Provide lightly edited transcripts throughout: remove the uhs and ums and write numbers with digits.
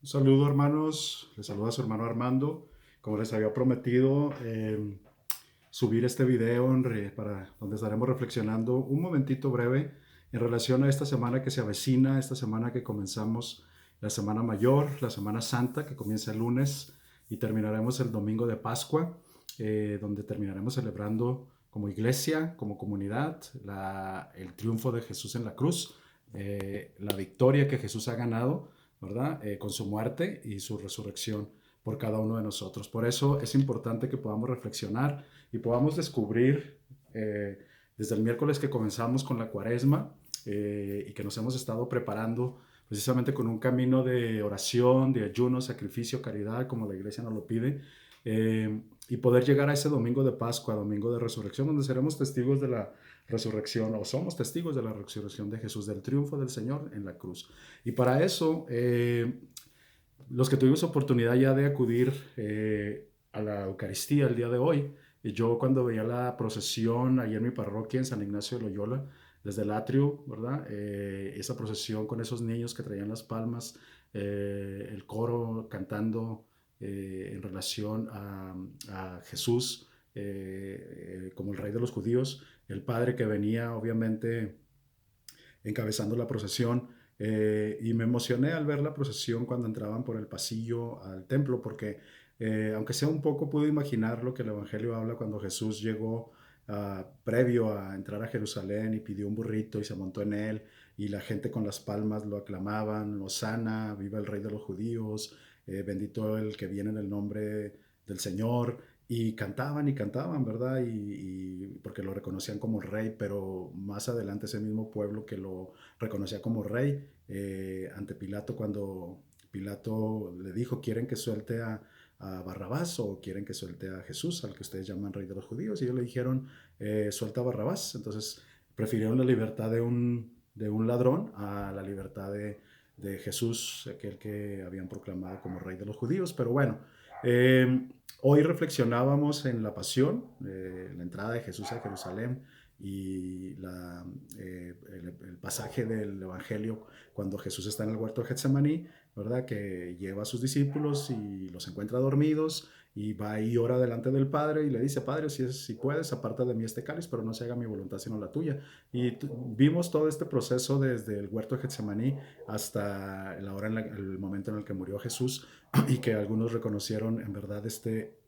Un saludo hermanos, les saluda su hermano Armando. Como les había prometido, subir este video para donde estaremos reflexionando un momentito breve en relación a esta semana que se avecina, esta semana que comenzamos, la Semana Mayor, la Semana Santa, que comienza el lunes y terminaremos el domingo de Pascua, donde terminaremos celebrando como iglesia, como comunidad, el triunfo de Jesús en la cruz, la victoria que Jesús ha ganado, ¿verdad? Con su muerte y su resurrección por cada uno de nosotros. Por eso es importante que podamos reflexionar y podamos descubrir desde el miércoles que comenzamos con la cuaresma y que nos hemos estado preparando precisamente con un camino de oración, de ayuno, sacrificio, caridad, como la iglesia nos lo pide, y poder llegar a ese domingo de Pascua, domingo de resurrección, donde seremos testigos de la resurrección, o somos testigos de la resurrección de Jesús, del triunfo del Señor en la cruz. Y para eso, los que tuvimos oportunidad ya de acudir a la Eucaristía el día de hoy, y yo cuando veía la procesión ahí en mi parroquia en San Ignacio de Loyola, desde el atrio, ¿verdad? Esa procesión con esos niños que traían las palmas, el coro cantando en relación a Jesús como el rey de los judíos, el padre que venía obviamente encabezando la procesión. Y me emocioné al ver la procesión cuando entraban por el pasillo al templo, porque aunque sea un poco, pude imaginar lo que el Evangelio habla cuando Jesús llegó previo a entrar a Jerusalén y pidió un burrito y se montó en él, y la gente con las palmas lo aclamaban, Hosana, viva el rey de los judíos, bendito el que viene en el nombre del Señor. Y cantaban, ¿verdad? Porque lo reconocían como rey, pero más adelante ese mismo pueblo que lo reconocía como rey, ante Pilato, cuando Pilato le dijo, ¿quieren que suelte a Barrabás o quieren que suelte a Jesús, al que ustedes llaman rey de los judíos? Y ellos le dijeron, suelta a Barrabás. Entonces prefirieron la libertad de un ladrón a la libertad de Jesús, aquel que habían proclamado como rey de los judíos. Pero bueno, eh, hoy reflexionábamos en la pasión, la entrada de Jesús a Jerusalén y el pasaje del Evangelio cuando Jesús está en el huerto de Getsemaní, ¿verdad? Que lleva a sus discípulos y los encuentra dormidos y va y ora delante del Padre y le dice, Padre, si puedes, aparta de mí este cáliz, pero no se haga mi voluntad sino la tuya. Y vimos todo este proceso desde el huerto de Getsemaní hasta el momento en el que murió Jesús, y que algunos reconocieron en verdad este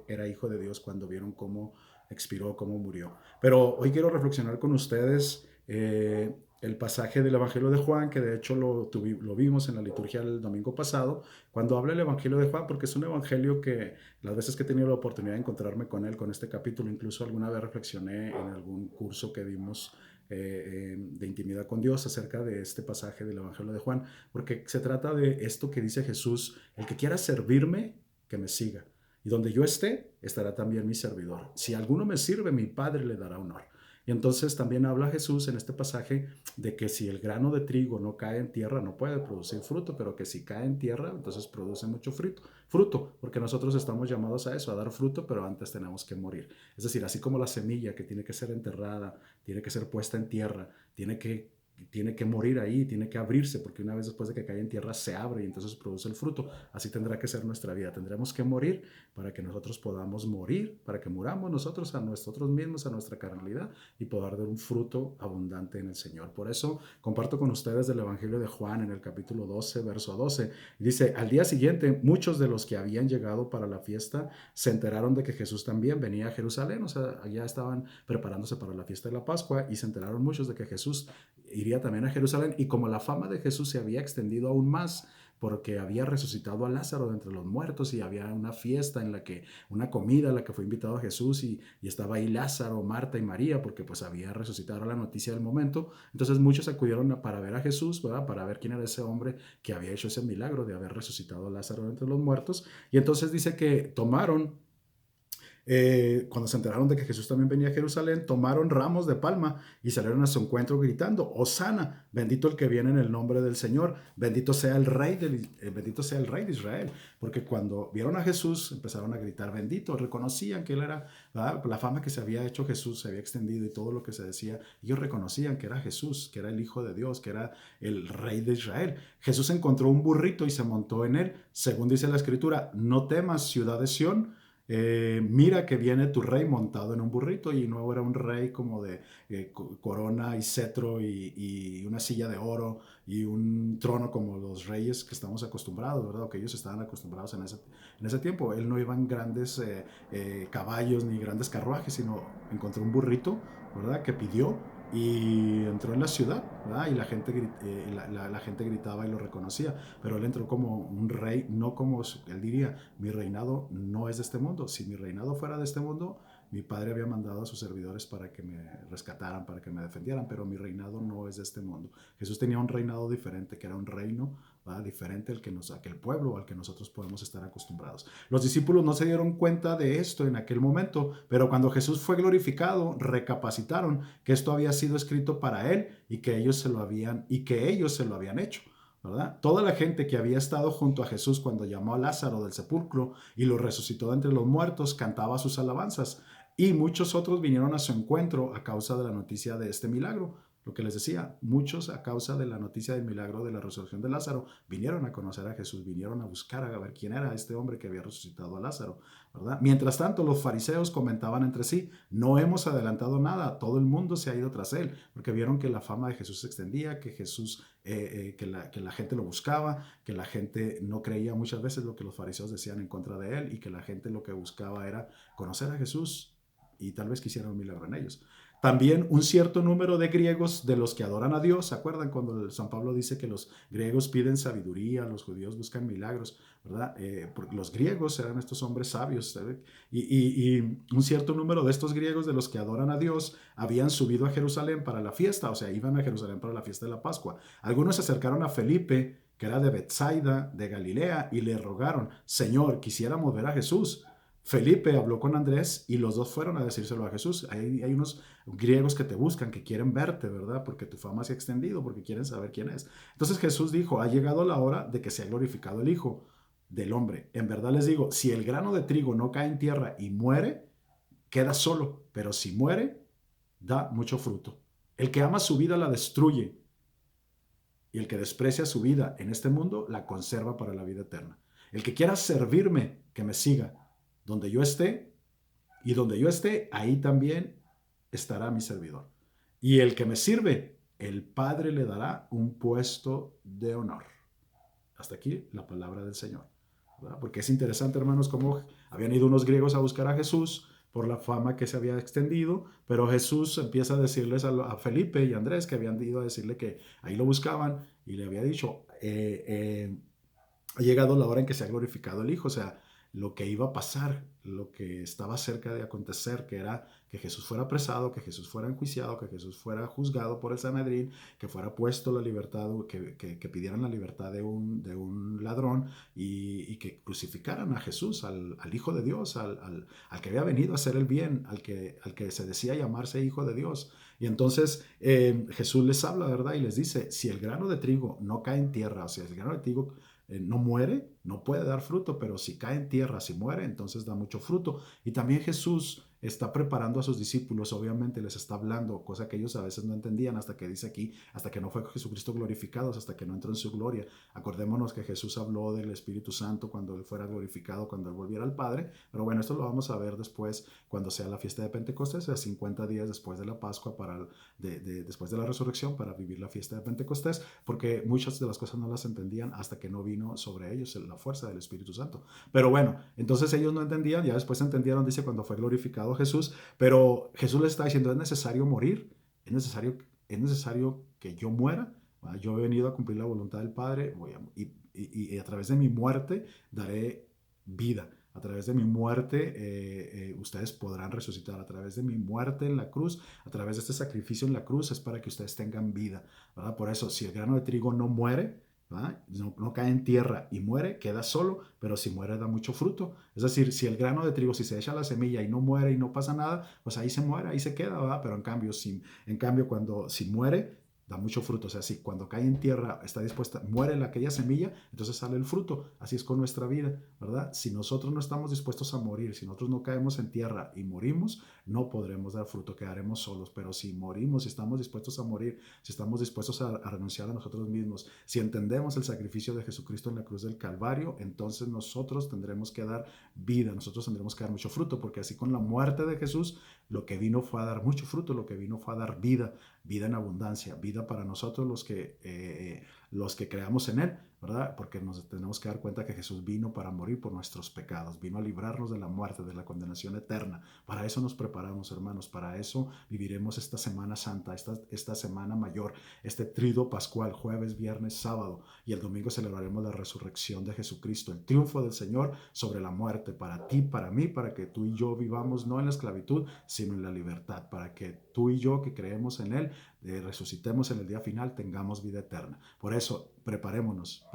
era hijo de Dios cuando vieron cómo expiró, cómo murió. Pero hoy quiero reflexionar con ustedes el pasaje del Evangelio de Juan, que de hecho lo vimos en la liturgia del domingo pasado, cuando habla el Evangelio de Juan, porque es un evangelio que las veces que he tenido la oportunidad de encontrarme con él, con este capítulo, incluso alguna vez reflexioné en algún curso que dimos de intimidad con Dios acerca de este pasaje del Evangelio de Juan, porque se trata de esto que dice Jesús, el que quiera servirme, que me siga. Y donde yo esté, estará también mi servidor. Si alguno me sirve, mi Padre le dará honor. Y entonces también habla Jesús en este pasaje de que si el grano de trigo no cae en tierra, no puede producir fruto, pero que si cae en tierra, entonces produce mucho fruto, porque nosotros estamos llamados a eso, a dar fruto, pero antes tenemos que morir. Es decir, así como la semilla que tiene que ser enterrada, tiene que ser puesta en tierra, tiene que morir ahí, tiene que abrirse, porque una vez después de que cae en tierra se abre y entonces produce el fruto. Así tendrá que ser nuestra vida. Tendremos que morir para que nosotros podamos morir, para que muramos nosotros a nosotros mismos, a nuestra carnalidad, y poder dar un fruto abundante en el Señor. Por eso comparto con ustedes del Evangelio de Juan en el capítulo 12, verso 12. Dice, al día siguiente, muchos de los que habían llegado para la fiesta se enteraron de que Jesús también venía a Jerusalén, o sea, allá estaban preparándose para la fiesta de la Pascua, y se enteraron muchos de que Jesús iría también a Jerusalén. Y como la fama de Jesús se había extendido aún más, porque había resucitado a Lázaro de entre los muertos y había una fiesta una comida en la que fue invitado a Jesús, y estaba ahí Lázaro, Marta y María, porque pues había resucitado la noticia del momento. Entonces muchos acudieron para ver a Jesús, ¿verdad? Para ver quién era ese hombre que había hecho ese milagro de haber resucitado a Lázaro de entre los muertos. Y entonces dice que tomaron cuando se enteraron de que Jesús también venía a Jerusalén, tomaron ramos de palma y salieron a su encuentro gritando: Hosana, bendito el que viene en el nombre del Señor, bendito sea el rey de Israel. Porque cuando vieron a Jesús empezaron a gritar bendito, reconocían que él era, ¿verdad? La fama que se había hecho Jesús se había extendido y todo lo que se decía, ellos reconocían que era Jesús, que era el Hijo de Dios, que era el rey de Israel. Jesús encontró un burrito y se montó en él, según dice la escritura: no temas, ciudad de Sión, mira que viene tu rey montado en un burrito. Y no era un rey como de corona y cetro y una silla de oro y un trono como los reyes que estamos acostumbrados, ¿verdad? O que ellos estaban acostumbrados en ese tiempo. Él no iba en grandes caballos ni grandes carruajes, sino encontró un burrito, ¿verdad? Que pidió y entró en la ciudad, ¿verdad? Y la gente gritaba y lo reconocía, pero él entró como un rey, no como él diría: mi reinado no es de este mundo. Si mi reinado fuera de este mundo, mi padre había mandado a sus servidores para que me rescataran, para que me defendieran, pero mi reinado no es de este mundo. Jesús tenía un reinado diferente, que era un reino, ¿verdad? Diferente al que aquel pueblo al que nosotros podemos estar acostumbrados. Los discípulos no se dieron cuenta de esto en aquel momento, pero cuando Jesús fue glorificado, recapacitaron que esto había sido escrito para él y que ellos se lo habían hecho, ¿verdad? Toda la gente que había estado junto a Jesús cuando llamó a Lázaro del sepulcro y lo resucitó de entre los muertos cantaba sus alabanzas, y muchos otros vinieron a su encuentro a causa de la noticia de este milagro. Lo que les decía, muchos a causa de la noticia del milagro de la resurrección de Lázaro vinieron a conocer a Jesús, vinieron a buscar a ver quién era este hombre que había resucitado a Lázaro, ¿verdad? Mientras tanto, los fariseos comentaban entre sí: no hemos adelantado nada, todo el mundo se ha ido tras él, porque vieron que la fama de Jesús se extendía, que Jesús, que la gente lo buscaba, que la gente no creía muchas veces lo que los fariseos decían en contra de él, y que la gente lo que buscaba era conocer a Jesús y tal vez quisieran un milagro en ellos. También un cierto número de griegos, de los que adoran a Dios, ¿se acuerdan cuando San Pablo dice que los griegos piden sabiduría, los judíos buscan milagros, ¿verdad? Porque los griegos eran estos hombres sabios, ¿sabe? Y un cierto número de estos griegos, de los que adoran a Dios, habían subido a Jerusalén para la fiesta, o sea, iban a Jerusalén para la fiesta de la Pascua. Algunos se acercaron a Felipe, que era de Betsaida, de Galilea, y le rogaron: Señor, quisiéramos ver a Jesús. Felipe habló con Andrés y los dos fueron a decírselo a Jesús. Hay unos griegos que te buscan, que quieren verte, ¿verdad? Porque tu fama se ha extendido, porque quieren saber quién es. Entonces Jesús dijo: ha llegado la hora de que sea glorificado el Hijo del Hombre. En verdad les digo, si el grano de trigo no cae en tierra y muere, queda solo, pero si muere, da mucho fruto. El que ama su vida la destruye, y el que desprecia su vida en este mundo la conserva para la vida eterna. El que quiera servirme, que me siga. Donde yo esté, y donde yo esté, ahí también estará mi servidor. Y el que me sirve, el Padre le dará un puesto de honor. Hasta aquí la palabra del Señor, ¿verdad? Porque es interesante, hermanos, cómo habían ido unos griegos a buscar a Jesús por la fama que se había extendido, pero Jesús empieza a decirles a Felipe y a Andrés, que habían ido a decirle que ahí lo buscaban, y le había dicho: ha llegado la hora en que se ha glorificado el Hijo. O sea, lo que iba a pasar, lo que estaba cerca de acontecer, que era que Jesús fuera apresado, que Jesús fuera enjuiciado, que Jesús fuera juzgado por el Sanedrín, que fuera puesto la libertad, que pidieran la libertad de un ladrón, y que crucificaran a Jesús, al Hijo de Dios, al que había venido a hacer el bien, al que se decía llamarse Hijo de Dios. Y entonces Jesús les habla, ¿verdad? Y les dice: si el grano de trigo no cae en tierra, o sea, si el grano de trigo no muere, no puede dar fruto, pero si cae en tierra, si muere, entonces da mucho fruto. Y también Jesús está preparando a sus discípulos, obviamente les está hablando, cosa que ellos a veces no entendían, hasta que dice aquí: hasta que no fue Jesucristo glorificado, hasta que no entró en su gloria. Acordémonos que Jesús habló del Espíritu Santo cuando Él fuera glorificado, cuando Él volviera al Padre, pero bueno, esto lo vamos a ver después, cuando sea la fiesta de Pentecostés, a 50 días después de la Pascua, después de la resurrección, para vivir la fiesta de Pentecostés, porque muchas de las cosas no las entendían hasta que no vino sobre ellos la fuerza del Espíritu Santo. Pero bueno, entonces ellos no entendían, ya después entendieron, dice, cuando fue glorificado Jesús, pero Jesús les está diciendo: es necesario morir, es necesario que yo muera. Yo he venido a cumplir la voluntad del Padre, y a través de mi muerte daré vida. A través de mi muerte ustedes podrán resucitar. A través de mi muerte en la cruz, a través de este sacrificio en la cruz, es para que ustedes tengan vida, ¿verdad? Por eso, si el grano de trigo no muere, ¿verdad? No cae en tierra y muere, queda solo, pero si muere da mucho fruto. Es decir, si el grano de trigo, si se echa la semilla y no muere y no pasa nada, pues ahí se muere, ahí se queda, ¿verdad? Pero en cambio si muere, da mucho fruto. O sea, si cuando cae en tierra está dispuesta, muere aquella semilla, entonces sale el fruto. Así es con nuestra vida, ¿verdad? Si nosotros no estamos dispuestos a morir, si nosotros no caemos en tierra y morimos, no podremos dar fruto, quedaremos solos. Pero si morimos, si estamos dispuestos a morir, si estamos dispuestos a renunciar a nosotros mismos, si entendemos el sacrificio de Jesucristo en la cruz del Calvario, entonces nosotros tendremos que dar vida, nosotros tendremos que dar mucho fruto, porque así con la muerte de Jesús, lo que vino fue a dar mucho fruto, lo que vino fue a dar vida, vida en abundancia, vida para nosotros los que creamos en Él, ¿verdad? Porque nos tenemos que dar cuenta que Jesús vino para morir por nuestros pecados, vino a librarnos de la muerte, de la condenación eterna. Para eso nos preparamos, hermanos, para eso viviremos esta Semana Santa, esta Semana Mayor, este trido pascual, jueves, viernes, sábado, y el domingo celebraremos la resurrección de Jesucristo, el triunfo del Señor sobre la muerte, para ti, para mí, para que tú y yo vivamos no en la esclavitud, sino en la libertad, para que tú y yo que creemos en Él, resucitemos en el día final, tengamos vida eterna. Por eso, preparémonos,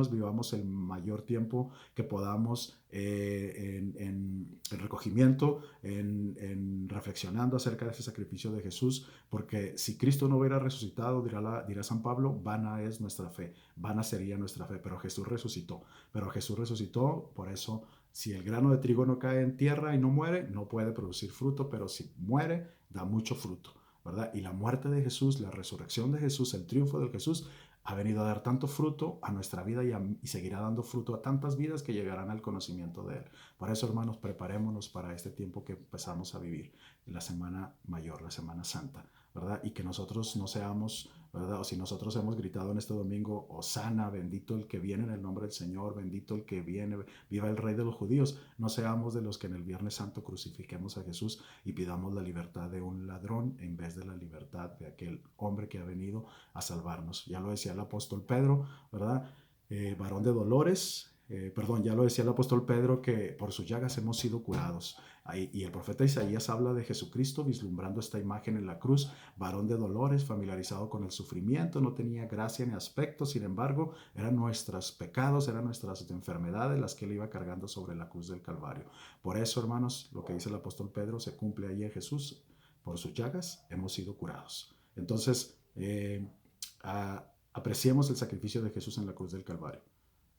vivamos el mayor tiempo que podamos en recogimiento, reflexionando acerca de ese sacrificio de Jesús, porque si Cristo no hubiera resucitado, dirá San Pablo, vana es nuestra fe, vana sería nuestra fe, pero Jesús resucitó, por eso si el grano de trigo no cae en tierra y no muere, no puede producir fruto, pero si muere, da mucho fruto, ¿verdad? Y la muerte de Jesús, la resurrección de Jesús, el triunfo de Jesús, ha venido a dar tanto fruto a nuestra vida y seguirá dando fruto a tantas vidas que llegarán al conocimiento de Él. Por eso, hermanos, preparémonos para este tiempo que empezamos a vivir, la Semana Mayor, la Semana Santa, ¿verdad? Y que nosotros no seamos, ¿verdad? O si nosotros hemos gritado en este domingo, Hosana, bendito el que viene en el nombre del Señor, bendito el que viene, viva el Rey de los judíos, no seamos de los que en el Viernes Santo crucifiquemos a Jesús y pidamos la libertad de un ladrón en vez de la libertad de aquel hombre que ha venido a salvarnos. Ya lo decía el apóstol Pedro, ¿verdad? Varón de dolores, ya lo decía el apóstol Pedro, que por sus llagas hemos sido curados. Y el profeta Isaías habla de Jesucristo vislumbrando esta imagen en la cruz, varón de dolores, familiarizado con el sufrimiento, no tenía gracia ni aspecto, sin embargo, eran nuestros pecados, eran nuestras enfermedades las que él iba cargando sobre la cruz del Calvario. Por eso, hermanos, lo que dice el apóstol Pedro se cumple ahí en Jesús, por sus llagas hemos sido curados. Entonces, apreciemos el sacrificio de Jesús en la cruz del Calvario.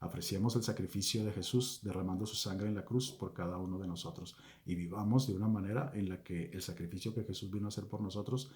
Apreciemos el sacrificio de Jesús derramando su sangre en la cruz por cada uno de nosotros y vivamos de una manera en la que el sacrificio que Jesús vino a hacer por nosotros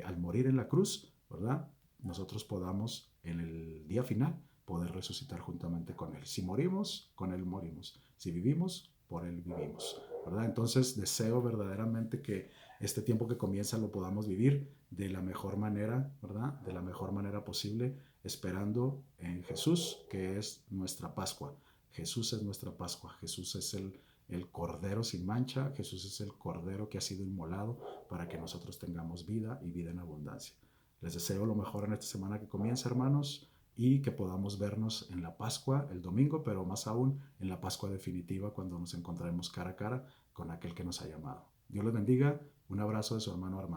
al morir en la cruz, ¿verdad? Nosotros podamos en el día final poder resucitar juntamente con Él. Si morimos, con Él morimos. Si vivimos, por Él vivimos, ¿verdad? Entonces deseo verdaderamente que este tiempo que comienza lo podamos vivir de la mejor manera, ¿verdad? De la mejor manera posible, esperando en Jesús, que es nuestra Pascua. Jesús es nuestra Pascua. Jesús es el Cordero sin mancha. Jesús es el Cordero que ha sido inmolado para que nosotros tengamos vida y vida en abundancia. Les deseo lo mejor en esta semana que comienza, hermanos, y que podamos vernos en la Pascua el domingo, pero más aún en la Pascua definitiva, cuando nos encontraremos cara a cara con aquel que nos ha llamado. Dios les bendiga. Un abrazo de su hermano Armando.